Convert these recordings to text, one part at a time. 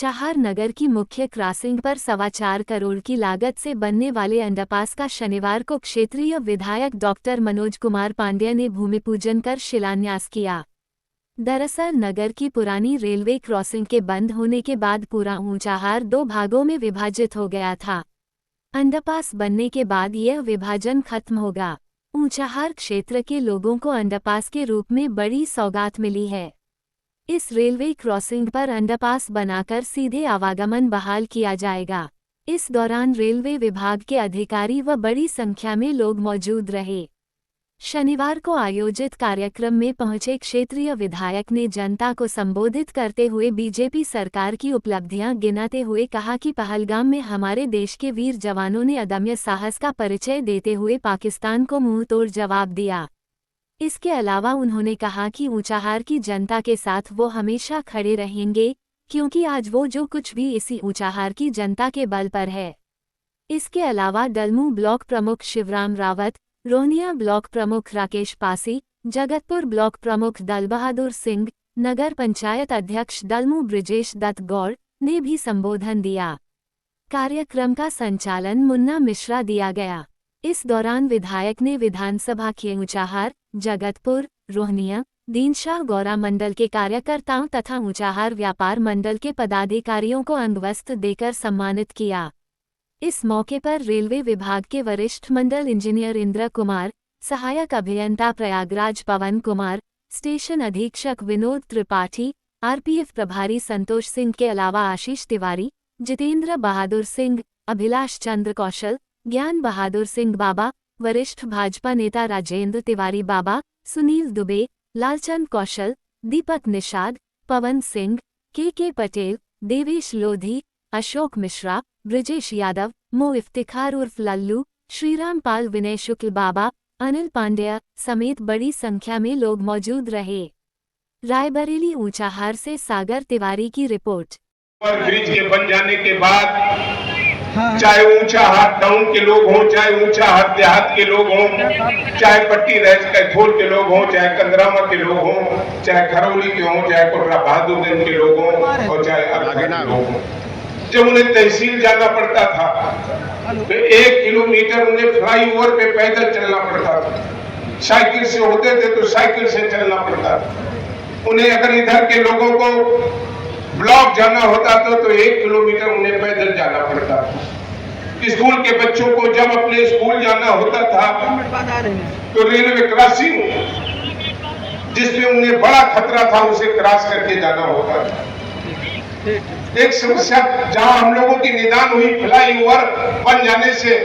ऊंचाहार नगर की मुख्य क्रॉसिंग पर 4.25 करोड़ की लागत से बनने वाले अंडरपास का शनिवार को क्षेत्रीय विधायक डॉक्टर मनोज कुमार पांड्या ने भूमि पूजन कर शिलान्यास किया। दरअसल नगर की पुरानी रेलवे क्रॉसिंग के बंद होने के बाद पूरा ऊंचाहार 2 भागों में विभाजित हो गया था। अंडरपास बनने के बाद यह विभाजन खत्म होगा। ऊंचाहार क्षेत्र के लोगों को अंडरपास के रूप में बड़ी सौगात मिली है। इस रेलवे क्रॉसिंग पर अंडरपास बनाकर सीधे आवागमन बहाल किया जाएगा। इस दौरान रेलवे विभाग के अधिकारी व बड़ी संख्या में लोग मौजूद रहे। शनिवार को आयोजित कार्यक्रम में पहुंचे क्षेत्रीय विधायक ने जनता को संबोधित करते हुए बीजेपी सरकार की उपलब्धियां गिनाते हुए कहा कि पहलगाम में हमारे देश के वीर जवानों ने अदम्य साहस का परिचय देते हुए पाकिस्तान को मुंहतोड़ जवाब दिया। इसके अलावा उन्होंने कहा कि ऊंचाहार की जनता के साथ वो हमेशा खड़े रहेंगे, क्योंकि आज वो जो कुछ भी इसी ऊंचाहार की जनता के बल पर है। इसके अलावा डलमू ब्लॉक प्रमुख शिवराम रावत, रोहनिया ब्लॉक प्रमुख राकेश पासी, जगतपुर ब्लॉक प्रमुख दल बहादुर सिंह, नगर पंचायत अध्यक्ष डलमू ब्रिजेश दत्त गौड़ ने भी संबोधन दिया। कार्यक्रम का संचालन मुन्ना मिश्रा दिया गया। इस दौरान विधायक ने विधानसभा के ऊंचाहार, जगतपुर, रोहनिया, दीनशाह गौरा मंडल के कार्यकर्ताओं तथा ऊंचाहार व्यापार मंडल के पदाधिकारियों को अंगवस्त्र देकर सम्मानित किया। इस मौके पर रेलवे विभाग के वरिष्ठ मंडल इंजीनियर इंद्र कुमार, सहायक अभियंता प्रयागराज पवन कुमार, स्टेशन अधीक्षक विनोद त्रिपाठी, आरपीएफ प्रभारी संतोष सिंह के अलावा आशीष तिवारी, जितेंद्र बहादुर सिंह, अभिलाष चंद्र कौशल, ज्ञान बहादुर सिंह बाबा, वरिष्ठ भाजपा नेता राजेंद्र तिवारी बाबा, सुनील दुबे, लालचंद कौशल, दीपक निषाद, पवन सिंह, के पटेल, देवेश लोधी, अशोक मिश्रा, ब्रिजेश यादव, मो इफ्तिखार उर्फ लल्लू, श्रीराम पाल, विनय शुक्ल बाबा, अनिल पांड्या समेत बड़ी संख्या में लोग मौजूद रहे। रायबरेली ऊंचाहार से सागर तिवारी की रिपोर्ट। ब्रिज के बन जाने के बाद चाहे ऊंचाहार टाउन के लोग हों, चाहे ऊंचाहार देहात के लोग हों, चाहे पट्टी रैस कैथोल के लोग हों, चाहे कंदरामा के लोग हों, चाहे खरौली के हों, चाहे कोटरा बहादुरगंज के लोग हों और चाहे अरखा के लोग हों, जब उन्हें तहसील जाना पड़ता था तो 1 किलोमीटर उन्हें फ्लाईओवर पे पैदल चलना पड़ता था। साइकिल से होते थे तो साइकिल से चलना पड़ता था। उन्हें अगर इधर के लोगों को ब्लॉक जाना होता था तो 1 किलोमीटर उन्हें पैदल जाना पड़ता था। स्कूल के बच्चों को जब अपने स्कूल जाना होता था तो रेलवे क्रॉसिंग जिसमें उन्हें बड़ा खतरा था उसे क्रॉस करके जाना होता था। एक समस्या जहां हम लोगों की निदान हुई फ्लाईओवर बन जाने से,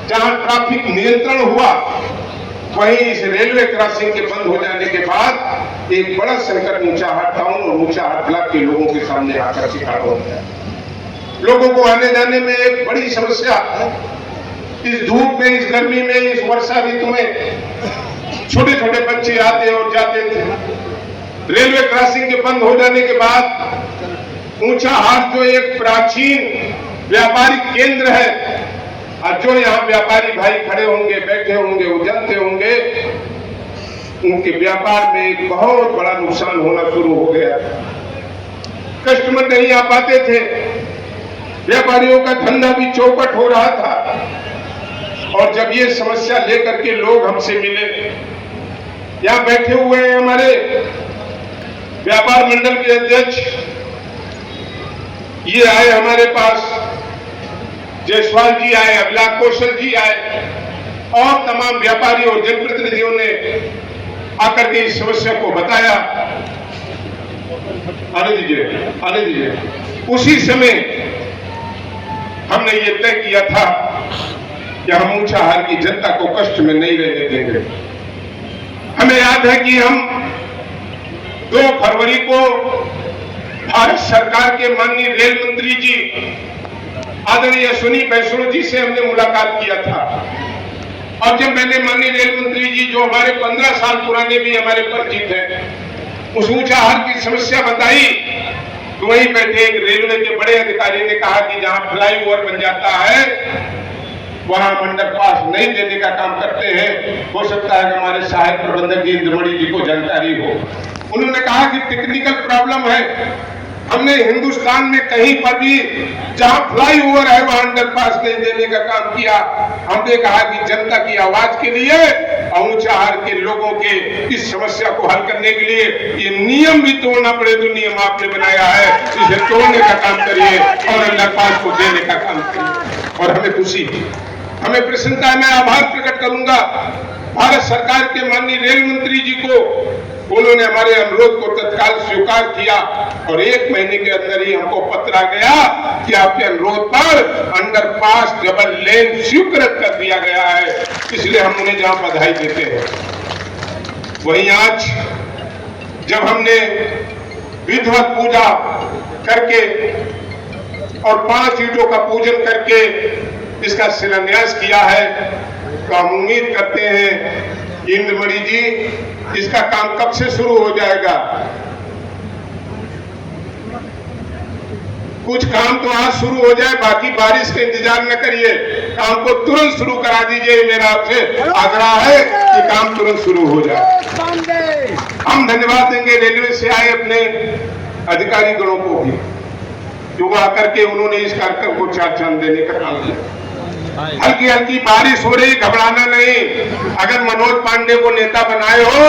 जहां ट्रैफिक नियंत्रण हुआ, वहीं इस रेलवे क्रॉसिंग के बंद हो जाने के बाद एक बड़ा संकट ऊंचाहार टाउन और ऊंचाहार ब्लॉक के लोगों के सामने आकर खड़ा हो गया। लोगों को आने जाने में एक बड़ी समस्या, इस धूप में, इस गर्मी में, इस वर्षा ऋतु में छोटे छोटे बच्चे आते और जाते थे। रेलवे क्रॉसिंग के बंद हो जाने के बाद ऊंचाहार जो एक प्राचीन व्यापारिक केंद्र है, और जो यहाँ व्यापारी भाई खड़े होंगे, बैठे होंगे, उजलते होंगे, उनके व्यापार में एक बहुत बड़ा नुकसान होना शुरू हो गया। कस्टमर नहीं आ पाते थे, व्यापारियों का धंधा भी चौपट हो रहा था। और जब ये समस्या लेकर के लोग हमसे मिले, यहाँ बैठे हुए हैं हमारे व्यापार मंडल के अध्यक्ष, ये आए हमारे पास, जयसवाल जी आए, अभिलाष कौशल जी आए और तमाम व्यापारियों और जनप्रतिनिधियों ने आकर के इस समस्या को बताया। आने दीजिए। उसी समय हमने ये तय किया था कि हम ऊंचाहार की जनता को कष्ट में नहीं रहने देंगे। हमें याद है कि हम 2 फरवरी को भारत सरकार के माननीय रेल मंत्री जी आदरणीय अश्विनी वैष्णव जी से हमने मुलाकात किया था। और जब मैंने माननीय रेल मंत्री जी, जो हमारे 15 साल पुराने भी हमारे परिचित हैं, उस ऊंचाहार की समस्या बताई तो वहीं बैठे एक रेलवे के बड़े अधिकारी ने कहा कि जहां फ्लाईओवर बन जाता है वहां मंडप पास नहीं देने का काम करते हैं। हो सकता है कि हमारे सहायक प्रबंधक जी इंद्रमणि जी को जानकारी हो। उन्होंने कहा कि टेक्निकल प्रॉब्लम है, हमने हिंदुस्तान में कहीं पर भी जहां फ्लाईओवर है वहां अंडरपास नहीं देने का काम किया। हमने कहा कि जनता की आवाज के लिए और ऊंचाहार के लोगों के इस समस्या को हल करने के लिए ये नियम भी तोड़ना पड़े तो नियम आपने बनाया है, इसे तोड़ने का काम करिए और अंडरपास को देने का काम करिए। और हमें खुशी, हमें प्रसन्नता है। मैं आभार प्रकट करूंगा भारत सरकार के माननीय रेल मंत्री जी को, उन्होंने हमारे अनुरोध को तत्काल स्वीकार किया और 1 महीने के अंदर ही हमको पत्र आ गया कि आपके अनुरोध पर अंडरपास डबल लेन स्वीकृत कर दिया गया है। इसलिए हम उन्हें जहां बधाई देते हैं, वहीं आज जब हमने विधिवत पूजा करके और 5 ईंटों का पूजन करके इसका शिलान्यास किया है, तो हम उम्मीद करते हैं इंद्रमणि जी इसका काम कब से शुरू हो जाएगा। कुछ काम तो आज शुरू हो जाए, बाकी बारिश का इंतजार न करिए, काम को तुरंत शुरू करा दीजिए। मेरा आपसे आग्रह है कि काम तुरंत शुरू हो जाए। हम धन्यवाद देंगे रेलवे से आए अपने अधिकारी गणों को भी, जो आकर के उन्होंने इस कार्यक्रम को 4 चांद देने का काम किया। हल्की हल्की बारिश हो रही, घबराना नहीं। अगर मनोज पांडे को नेता बनाए हो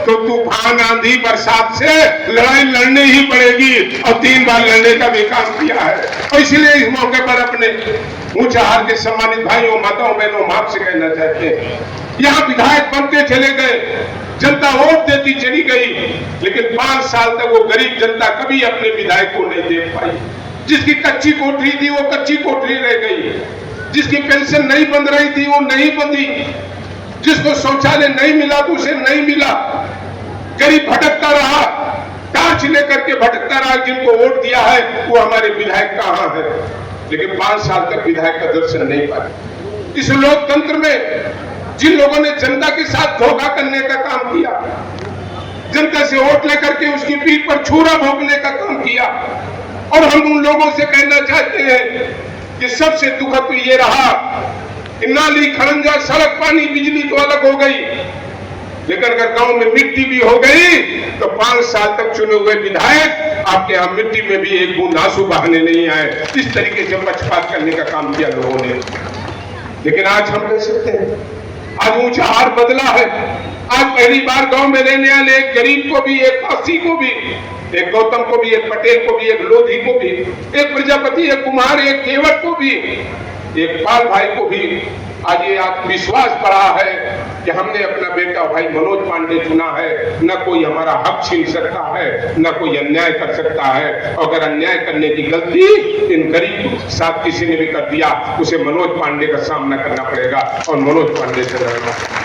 तो तूफान, आंधी, बरसात से लड़ाई लड़नी ही पड़ेगी और 3 बार लड़ने का भी काम किया है। और इसलिए इस मौके पर अपने ऊंचाहार के सम्मानित भाइयों, माताओं, बहनों, माप से कहना चाहते हैं, यहाँ विधायक बनते चले गए, जनता वोट देती चली गई, लेकिन 5 साल तक वो गरीब जनता कभी अपने विधायक को नहीं देख पाई। जिसकी कच्ची कोठरी थी वो कच्ची कोठरी रह गई, जिसकी पेंशन नहीं बन रही थी वो नहीं बंधी, जिसको शौचालय नहीं मिला तो उसे नहीं मिला। गरीब भटकता रहा, टार्च लेकर के भटकता रहा। जिनको वोट दिया है वो हमारे विधायक कहां है, लेकिन 5 साल तक विधायक का दर्शन नहीं पाए। इस लोकतंत्र में जिन लोगों ने जनता के साथ धोखा करने का काम किया, जनता से वोट लेकर के उसकी पीठ पर छुरा भोंकने का काम किया, और हम उन लोगों से कहना चाहते हैं कि सबसे दुखद तो ये रहा कि नाली, खड़ंजा, सड़क, पानी, बिजली तो अलग हो गई, लेकिन अगर गांव में मिट्टी भी हो गई तो 5 साल तक चुने हुए विधायक आपके यहां मिट्टी में भी एक बूंद आंसू बहाने नहीं आए। इस तरीके से पक्षपात करने का काम किया लोगों ने। लेकिन आज हम कह सकते हैं, आज ऊंचाहार बदला है। आज पहली बार गांव में रहने वाले एक गरीब को भी, एक पासी को भी, एक गौतम को भी, एक पटेल को भी, एक लोधी को भी, एक प्रजापति, एक कुमार, एक केवट को भी, एक पाल भाई को भी आज ये आत्मविश्वास बढ़ा है कि हमने अपना बेटा भाई मनोज पांडे चुना है। न कोई हमारा हक छीन सकता है, न कोई अन्याय कर सकता है। और अगर अन्याय करने की गलती इन गरीब के साथ किसी ने भी कर दिया, उसे मनोज पांडे का सामना करना पड़ेगा और मनोज पांडे से लड़ना।